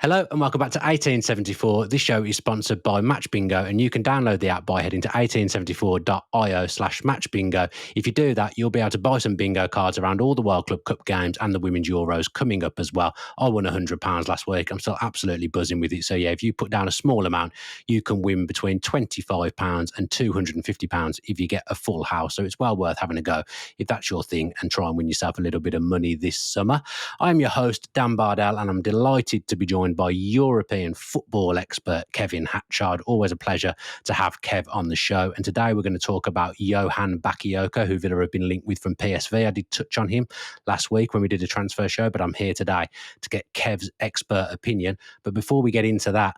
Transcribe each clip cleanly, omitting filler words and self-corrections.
Hello and welcome back to 1874. This show is sponsored by Match Bingo, and you can download the app by heading to 1874.io/matchbingo. If you do that, you'll be able to buy some bingo cards around all the World Club Cup games and the Women's Euros coming up as well. I won £100 last week. I'm still absolutely buzzing with it. So yeah, if you put down a small amount, you can win between £25 and £250 if you get a full house. So it's well worth having a go if that's your thing and try and win yourself a little bit of money this summer. I'm your host, Dan Bardell, and I'm delighted to be joined by European football expert Kevin Hatchard. Always a pleasure to have Kev on the show. And today we're going to talk about Johan Bakayoko, who Villa have been linked with from PSV. I did touch on him last week when we did a transfer show, but I'm here today to get Kev's expert opinion. But before we get into that,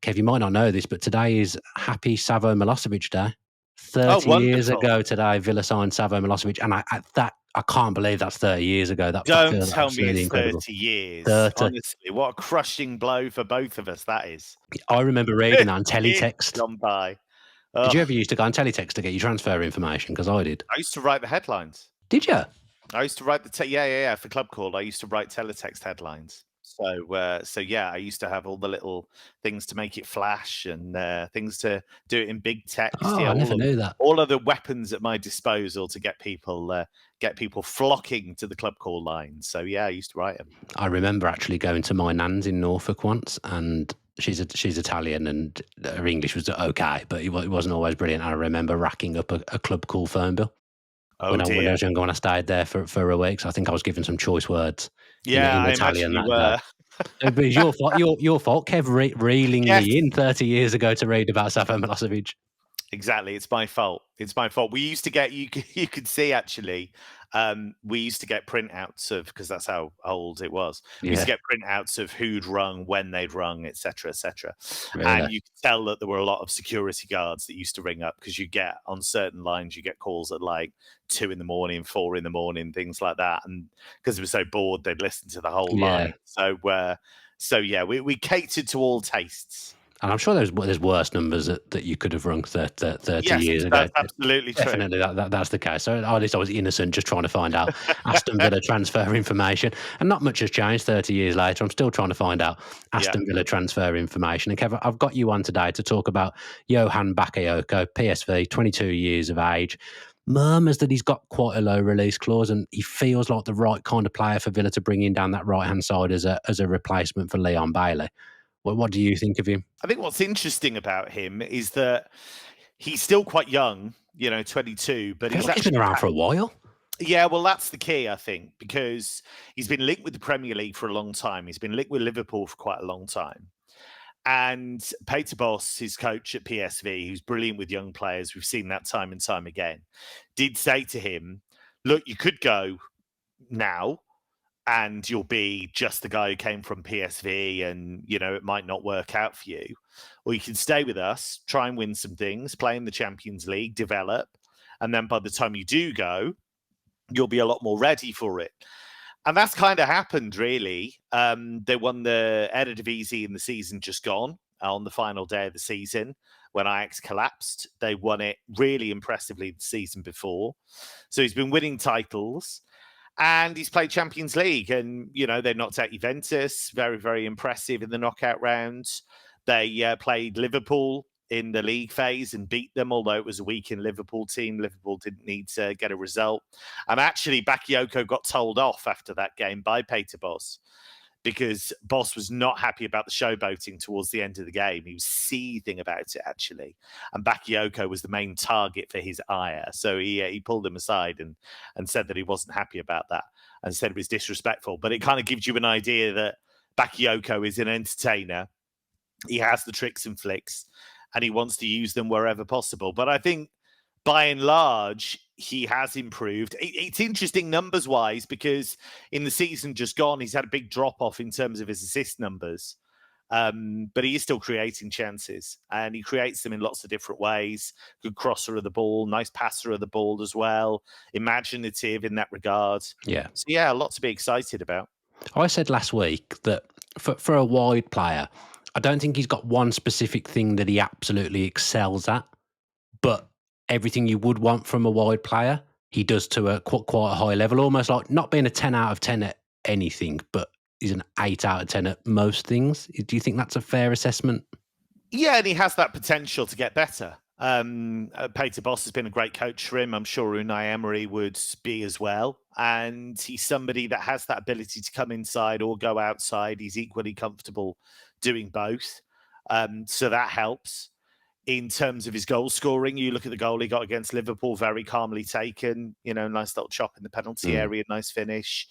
Kev, you might not know this, but today is Happy Savo Milosevic Day. 30 years ago today, Villa signed Savo Milosevic, and I can't believe that's 30 years ago. Don't tell me it's incredible. 30 years. 30. Honestly, what a crushing blow for both of us that is. I remember reading that on teletext. Gone by. Did you ever used to go on teletext to get your transfer information? Because I did. I used to write the headlines. Did you? I used to write the for Club Call. I used to write teletext headlines. So yeah, I used to have all the little things to make it flash and things to do it in big text. Oh, yeah, I never knew that. All of the weapons at my disposal to get people flocking to the Club Call lines. So yeah, I used to write them. I remember actually going to my nan's in Norfolk once, and she's Italian, and her English was okay, but it wasn't always brilliant. I remember racking up a Club Call phone bill. When I was younger, when I stayed there for a week, so I think I was given some choice words. Yeah, in Italian that day. It was your fault, Kev, reeling me in 30 years ago to read about Savo Milosevic. Exactly, it's my fault. We used to get you could see actually. We used to get printouts of, because that's how old it was. We used to get printouts of who'd rung, when they'd rung, etc., etc. Really? And you could tell that there were a lot of security guards that used to ring up, because you get on certain lines, you get calls at like 2 a.m, 4 a.m, things like that. And because they were so bored, they'd listen to the whole line. So yeah, we catered to all tastes. And I'm sure there's worse numbers that you could have rung 30 years ago. That's absolutely true. Definitely, that's the case. So at least I was innocent, just trying to find out Aston Villa transfer information. And not much has changed 30 years later. I'm still trying to find out Aston Villa transfer information. And Kevin, I've got you on today to talk about Johan Bakayoko, PSV, 22 years of age. Murmurs that he's got quite a low release clause, and he feels like the right kind of player for Villa to bring in down that right-hand side as a replacement for Leon Bailey. What do you think of him? I think what's interesting about him is that he's still quite young, 22, but he's been around for a while. Yeah, well, that's the key, I think, because he's been linked with the Premier League for a long time. He's been linked with Liverpool for quite a long time. And Peter Bosz, his coach at PSV, who's brilliant with young players, we've seen that time and time again, did say to him, look, you could go now, and you'll be just the guy who came from PSV, and, it might not work out for you. Or you can stay with us, try and win some things, play in the Champions League, develop. And then by the time you do go, you'll be a lot more ready for it. And that's kind of happened, really. They won the Eredivisie in the season just gone, on the final day of the season, when Ajax collapsed. They won it really impressively the season before. So he's been winning titles. And he's played Champions League, and, they knocked out Juventus, very, very impressive in the knockout rounds. They played Liverpool in the league phase and beat them, although it was a weakened Liverpool team. Liverpool didn't need to get a result. And actually, Bakayoko got told off after that game by Peter Bosz, because Bosz was not happy about the showboating towards the end of the game. He was seething about it, actually. And Bakayoko was the main target for his ire. So he pulled him aside and said that he wasn't happy about that, and said it was disrespectful. But it kind of gives you an idea that Bakayoko is an entertainer. He has the tricks and flicks, and he wants to use them wherever possible. But I think, by and large, he has improved. It's interesting numbers-wise, because in the season just gone, he's had a big drop-off in terms of his assist numbers. But he is still creating chances, and he creates them in lots of different ways. Good crosser of the ball, nice passer of the ball as well, imaginative in that regard. Yeah. So, yeah, a lot to be excited about. I said last week that for a wide player, I don't think he's got one specific thing that he absolutely excels at, but everything you would want from a wide player, he does to quite a high level, almost like not being a 10 out of 10 at anything, but he's an 8 out of 10 at most things. Do you think that's a fair assessment? Yeah, and he has that potential to get better. Peter Bosz has been a great coach for him. I'm sure Unai Emery would be as well. And he's somebody that has that ability to come inside or go outside. He's equally comfortable doing both. So that helps. In terms of his goal scoring, you look at the goal he got against Liverpool, very calmly taken, nice little chop in the penalty area, nice finish.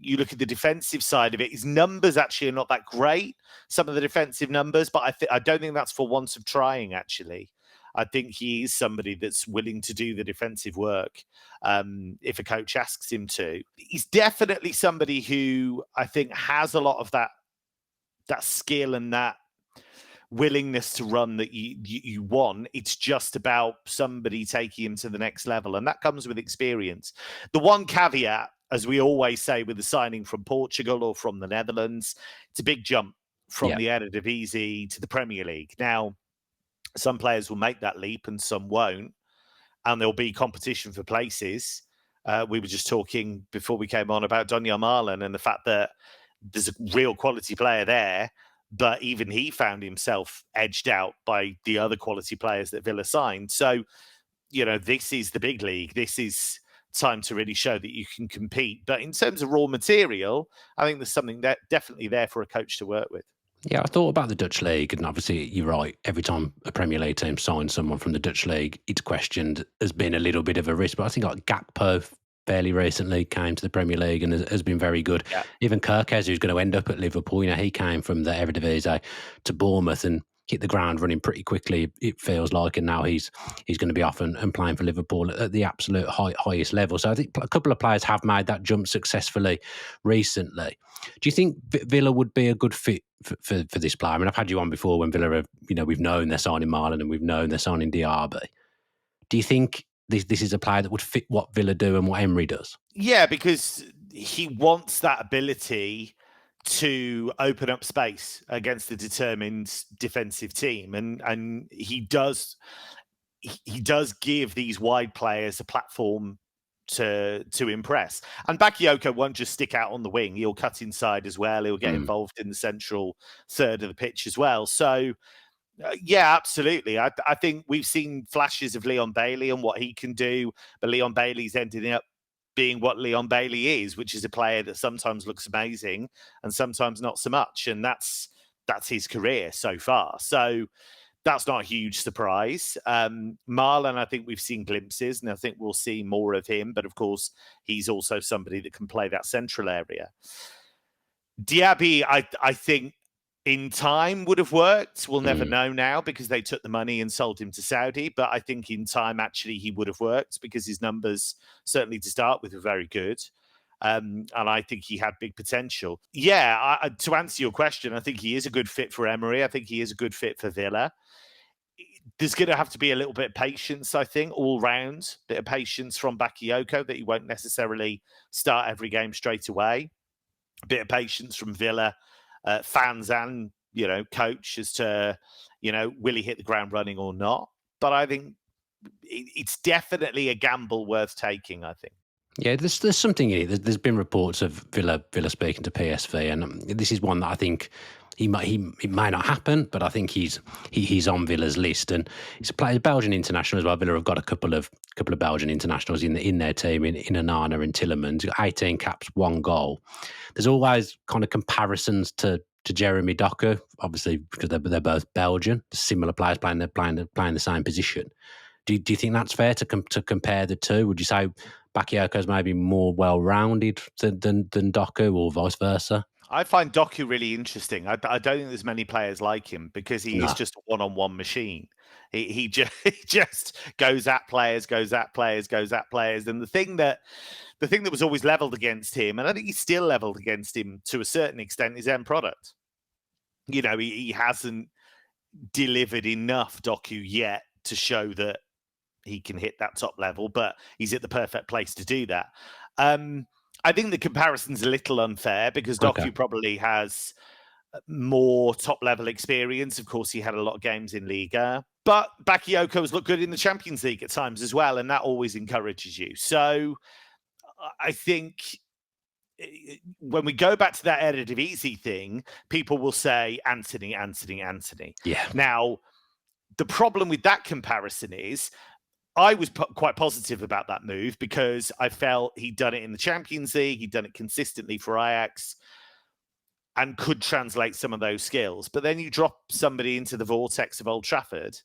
You look at the defensive side of it, his numbers actually are not that great, some of the defensive numbers, but I don't think that's for want of trying, actually. I think he is somebody that's willing to do the defensive work if a coach asks him to. He's definitely somebody who I think has a lot of that skill and that willingness to run that you want. It's just about somebody taking him to the next level, and that comes with experience. The one caveat, as we always say, with the signing from Portugal or from the Netherlands, it's a big jump from the Eredivisie to the Premier League. Now, some players will make that leap and some won't, and there'll be competition for places. We were just talking before we came on about Donyell Malen and the fact that there's a real quality player there, but even he found himself edged out by the other quality players that Villa signed. So, this is the big league. This is time to really show that you can compete. But in terms of raw material, I think there's something that definitely there for a coach to work with. Yeah, I thought about the Dutch league, and obviously you're right. Every time a Premier League team signs someone from the Dutch league, it's questioned as being a little bit of a risk. But I think like Gakpo fairly recently came to the Premier League and has been very good. Yeah. Even Kerkez, who's going to end up at Liverpool, he came from the Eredivisie to Bournemouth and hit the ground running pretty quickly, it feels like, and now he's going to be off and playing for Liverpool at the absolute highest level. So I think a couple of players have made that jump successfully recently. Do you think Villa would be a good fit for this player? I mean, I've had you on before when Villa have, we've known they're signing Marlon and we've known they're signing Diaby. Do you think this is a player that would fit what Villa do and what Emery does? Yeah, because he wants that ability to open up space against a determined defensive team, and he does give these wide players a platform to impress. And Bakayoko won't just stick out on the wing; he'll cut inside as well. He'll get involved in the central third of the pitch as well. So, yeah, absolutely. I think we've seen flashes of Leon Bailey and what he can do, but Leon Bailey's ending up being what Leon Bailey is, which is a player that sometimes looks amazing and sometimes not so much. And that's his career so far. So that's not a huge surprise. Marlon, I think we've seen glimpses, and I think we'll see more of him. But of course, he's also somebody that can play that central area. Diaby, I think in time would have worked. We'll never know now because they took the money and sold him to Saudi. But I think in time, actually, he would have worked because his numbers, certainly to start with, were very good. And I think he had big potential. Yeah, to answer your question, I think he is a good fit for Emery. I think he is a good fit for Villa. There's going to have to be a little bit of patience, I think, all round. A bit of patience from Bakayoko that he won't necessarily start every game straight away. A bit of patience from Villa fans and, coach as to, will he hit the ground running or not? But I think it's definitely a gamble worth taking, I think. Yeah, there's something in it. There's been reports of Villa speaking to PSV, and this is one that I think it may not happen, but I think he's on Villa's list, and he's a Belgian international as well. Villa have got a couple of Belgian internationals in their team in Onana and Tielemans. He's got 18 caps, 1 goal. There's always kind of comparisons to Jeremy Doku, obviously because they're both Belgian, similar players playing the same position. Do you think that's fair to compare the two? Would you say Bakayoko's maybe more well-rounded than Doku, or vice versa? I find Doku really interesting. I don't think there's many players like him because he is just a one-on-one machine. He just goes at players. And the thing that was always leveled against him, and I think he's still leveled against him to a certain extent, is end product. He hasn't delivered enough, Doku, yet to show that he can hit that top level, but he's at the perfect place to do that. I think the comparison's a little unfair because Doku probably has more top-level experience. Of course, he had a lot of games in Liga, but Bakayoko's looked good in the Champions League at times as well, and that always encourages you. So I think when we go back to that Eredivisie thing, people will say Anthony. Yeah. Now, the problem with that comparison is I was quite positive about that move because I felt he'd done it in the Champions League, he'd done it consistently for Ajax, and could translate some of those skills. But then you drop somebody into the vortex of Old Trafford,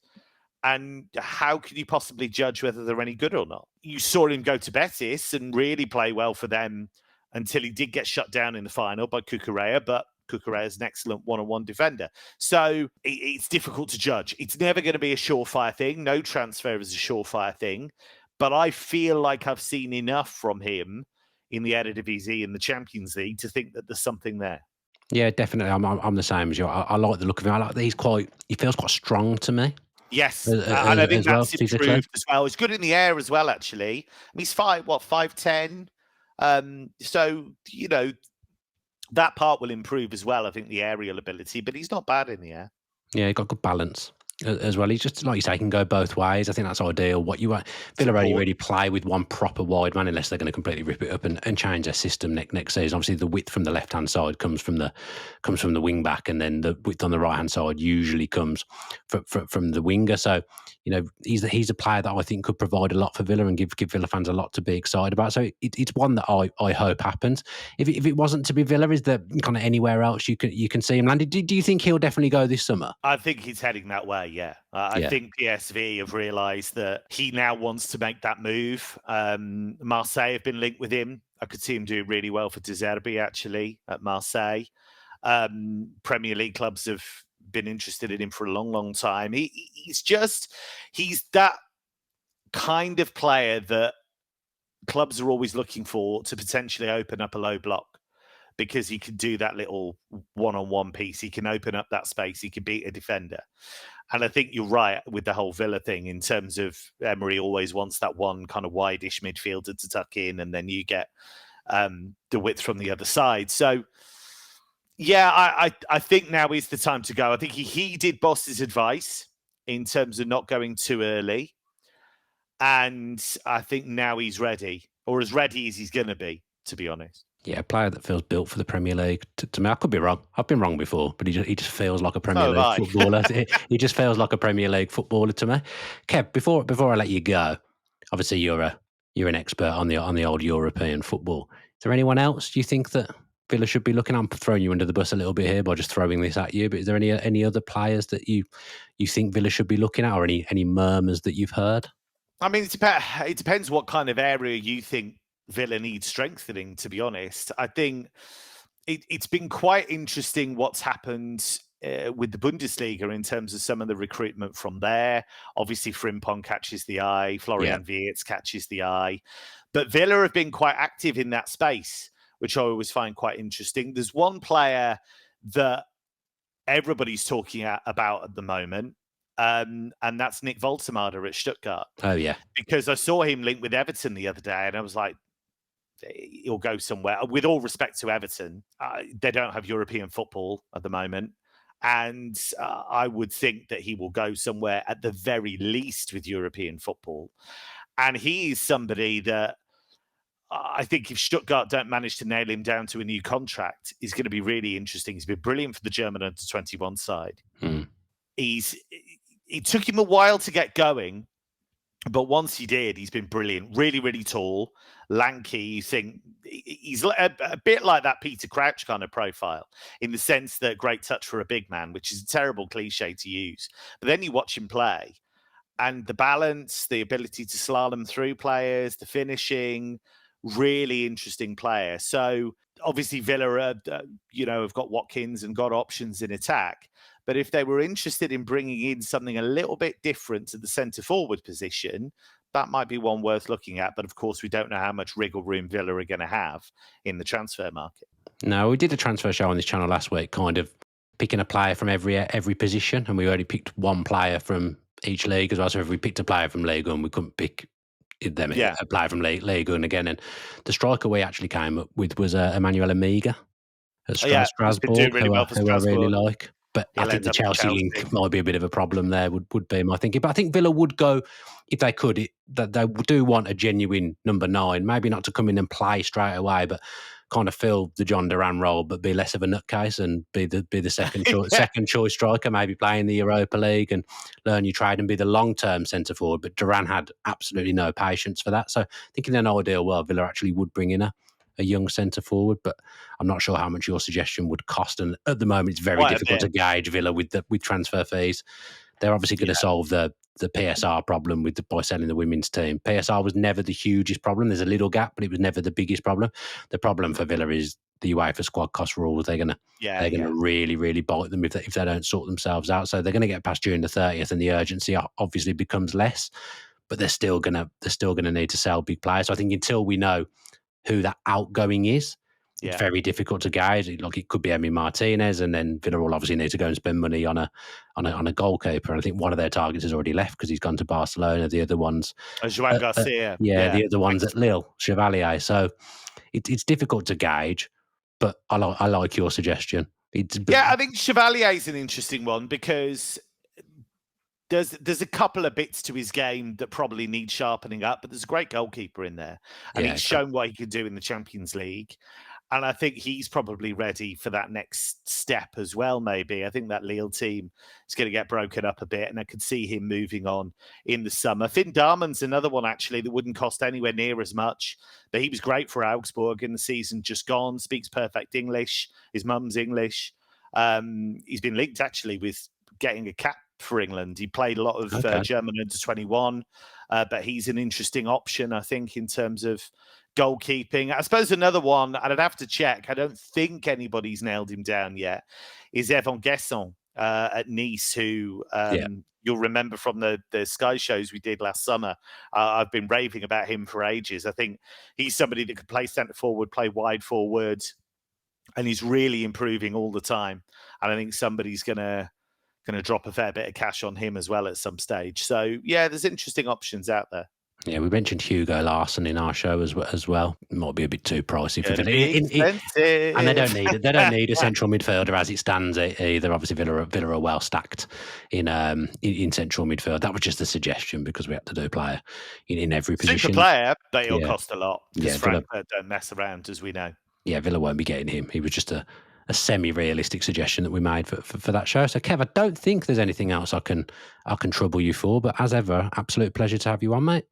and how can you possibly judge whether they're any good or not? You saw him go to Betis and really play well for them until he did get shut down in the final by Cucurella, but Cucurella is an excellent one-on-one defender. So it's difficult to judge. It's never going to be a surefire thing. No transfer is a surefire thing. But I feel like I've seen enough from him in the Eredivisie and the Champions League to think that there's something there. Yeah, definitely. I'm the same as you. I like the look of him. I like that he feels quite strong to me. Yes, and I think that's physically improved as well. He's good in the air as well, actually. I mean, he's 5'10". So, that part will improve as well, I think, the aerial ability, but he's not bad in the air. Yeah, he got good balance as well. He's just, like you say, he can go both ways. I think that's ideal. What you want, Villa only really play with one proper wide man unless they're going to completely rip it up and change their system next season. Obviously, the width from the left hand side comes from the wing back, and then the width on the right hand side usually comes from the winger. So, he's a player that I think could provide a lot for Villa and give Villa fans a lot to be excited about. So it's one that I hope happens. If it wasn't to be Villa, is there kind of anywhere else you can see him landed? Do you think he'll definitely go this summer? I think he's heading that way. Yeah, I think PSV have realised that he now wants to make that move. Marseille have been linked with him. I could see him doing really well for De Zerbi actually at Marseille. Premier League clubs have been interested in him for a long time. He's that kind of player that clubs are always looking for to potentially open up a low block, because he can do that little one-on-one piece. He can open up that space. He can beat a defender. And I think you're right with the whole Villa thing in terms of Emery always wants that one kind of wide-ish midfielder to tuck in, and then you get the width from the other side. So, yeah, I think now is the time to go. I think he heeded Boss's advice in terms of not going too early. And I think now he's ready, or as ready as he's going to be honest. Yeah, a player that feels built for the Premier League. To me, I could be wrong. I've been wrong before, but he just feels like a Premier League footballer. He just feels like a Premier League footballer to me. Kev, before I let you go, obviously you're an expert on the old European football. Is there anyone else you think that Villa should be looking at? I'm throwing you under the bus a little bit here by just throwing this at you, but is there any other players that you think Villa should be looking at, or any murmurs that you've heard? I mean, it depends what kind of area you think Villa needs strengthening, to be honest. I think it's been quite interesting what's happened with the Bundesliga in terms of some of the recruitment from there. Obviously, Frimpong catches the eye, Florian Wirtz catches the eye. But Villa have been quite active in that space, which I always find quite interesting. There's one player that everybody's talking about at the moment, and that's Nick Woltemade at Stuttgart. Oh, yeah. Because I saw him linked with Everton the other day, and I was like, he'll go somewhere. With all respect to Everton, they don't have European football at the moment. And I would think that he will go somewhere at the very least with European football. And he is somebody that I think if Stuttgart don't manage to nail him down to a new contract, is going to be really interesting. He's been brilliant for the German under-21 side. It took him a while to get going, but once he did, he's been brilliant. Really, really tall, lanky. You think he's a bit like that Peter Crouch kind of profile, in the sense that great touch for a big man, which is a terrible cliche to use. But then you watch him play, and the balance, the ability to slalom through players, the finishing, really interesting player. So obviously Villa, have got Watkins and got options in attack. But if they were interested in bringing in something a little bit different to the centre-forward position, that might be one worth looking at. But of course, we don't know how much wriggle room Villa are going to have in the transfer market. No, we did a transfer show on this channel last week, kind of picking a player from every position, and we only picked one player from each league as well. So if we picked a player from Ligue 1, we couldn't pick them a player from Ligue 1 again. And the striker we actually came up with was Emmanuel Amiga at Strasbourg, doing really well for who I really like. But He'll I think the Chelsea link might be a bit of a problem there, would be my thinking. But I think Villa would go, if they could, that they do want a genuine number 9, maybe not to come in and play straight away, but kind of fill the John Duran role, but be less of a nutcase and be the second Yeah. choice striker, maybe play in the Europa League and learn your trade and be the long-term centre forward. But Duran had absolutely no patience for that. So I think in an ideal world, Villa actually would bring in a young centre forward, but I'm not sure how much your suggestion would cost. And at the moment, it's very Quite a difficult bit. to gauge Villa with transfer fees. They're obviously going to solve the PSR problem by selling the women's team. PSR was never the hugest problem. There's a little gap, but it was never the biggest problem. The problem for Villa is the UEFA squad cost rules. They're going to really, really bite them if they don't sort themselves out. So they're going to get past June the 30th, and the urgency obviously becomes less. But they're still going to need to sell big players. So I think until we know who that outgoing is, it's very difficult to gauge. Like, it could be Emi Martinez, and then Villa will obviously need to go and spend money on a goalkeeper. And I think one of their targets has already left because he's gone to Barcelona. The other ones, Johan Garcia. the other ones at Lille, Chevalier. So it's difficult to gauge, but I like your suggestion. I think Chevalier is an interesting one because there's a couple of bits to his game that probably need sharpening up, but there's a great goalkeeper in there, and he's shown what he can do in the Champions League. And I think he's probably ready for that next step as well, maybe. I think that Lille team is going to get broken up a bit, and I could see him moving on in the summer. Finn Darman's another one, actually, that wouldn't cost anywhere near as much, but he was great for Augsburg in the season just gone, speaks perfect English. His mum's English. He's been linked, actually, with getting a cap for England. He played a lot of German under-21, but he's an interesting option, I think, in terms of goalkeeping. I suppose another one, and I'd have to check, I don't think anybody's nailed him down yet, is Evan Guesson at Nice, who you'll remember from the Sky shows we did last summer. I've been raving about him for ages. I think he's somebody that could play centre forward, play wide forward, and he's really improving all the time. And I think somebody's going to drop a fair bit of cash on him as well at some stage. So, there's interesting options out there. Yeah, we mentioned Hugo Larsson in our show as well. It might be a bit too pricey for Villa. And they don't need it. They don't need a central midfielder as it stands either. Obviously, Villa are well stacked in central midfield. That was just a suggestion because we had to do a player in every position. Super player, but it'll cost a lot because Frankfurt don't mess around, as we know. Yeah, Villa won't be getting him. He was just a semi-realistic suggestion that we made for that show. So, Kev, I don't think there's anything else I can trouble you for, but as ever, absolute pleasure to have you on, mate.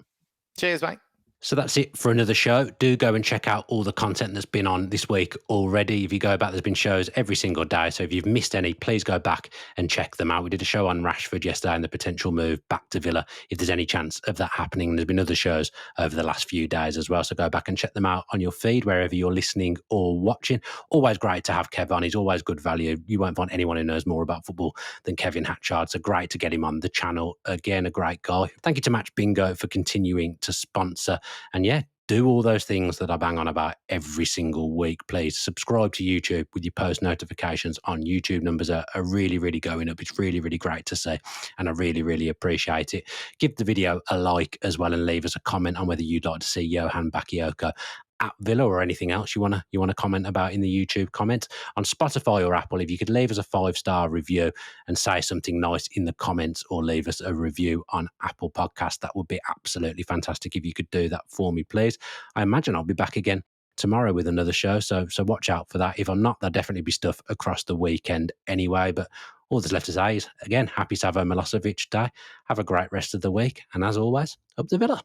Cheers, mate. So that's it for another show. Do go and check out all the content that's been on this week already. If you go back, there's been shows every single day. So if you've missed any, please go back and check them out. We did a show on Rashford yesterday and the potential move back to Villa, if there's any chance of that happening. There's been other shows over the last few days as well. So go back and check them out on your feed, wherever you're listening or watching. Always great to have Kev on. He's always good value. You won't find anyone who knows more about football than Kevin Hatchard. So great to get him on the channel. Again, a great guy. Thank you to Match Bingo for continuing to sponsor. And do all those things that I bang on about every single week. Please subscribe to YouTube with your post notifications on. YouTube numbers are really, really going up. It's really, really great to see, and I really, really appreciate it. Give the video a like as well, and leave us a comment on whether you'd like to see Johan Bakayoko at Villa or anything else you want to comment about in the YouTube comments. On Spotify or Apple, if you could leave us a 5-star review and say something nice in the comments, or leave us a review on Apple Podcasts, that would be absolutely fantastic if you could do that for me, please. I imagine I'll be back again tomorrow with another show, so watch out for that. If I'm not, there'll definitely be stuff across the weekend anyway, but all that's left to say is, again, happy Savo Milosevic Day. Have a great rest of the week, and as always, up the Villa.